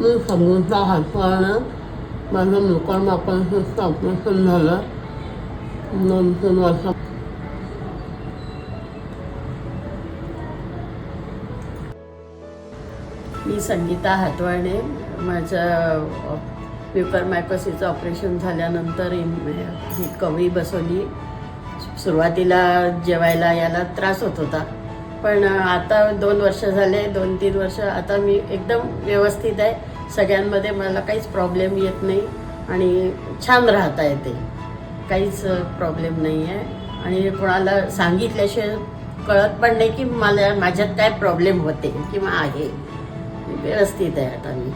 मी संगीता हातवाने. माझं म्युकरमायकोसिसचं ऑपरेशन झालं 2-3 वर्ष. मी संगीता हातवाने. माझं म्युकरमायकोसिसचं ऑपरेशन झाल्यानंतर ही कवळी बसवली. सुरुवातीला जेवायला याला त्रास होत होता, पण आता 2 वर्ष झाले, 2-3 वर्ष आता मी एकदम व्यवस्थित आहे. सगळ्यांमध्ये मला काहीच प्रॉब्लेम येत नाही आणि छान राहता येते. काहीच प्रॉब्लेम नाही आहे आणि कोणाला सांगितल्याशिवाय कळत पण नाही की माझ्यात काय प्रॉब्लेम होते किंवा आहे. व्यवस्थित आहे आता मी.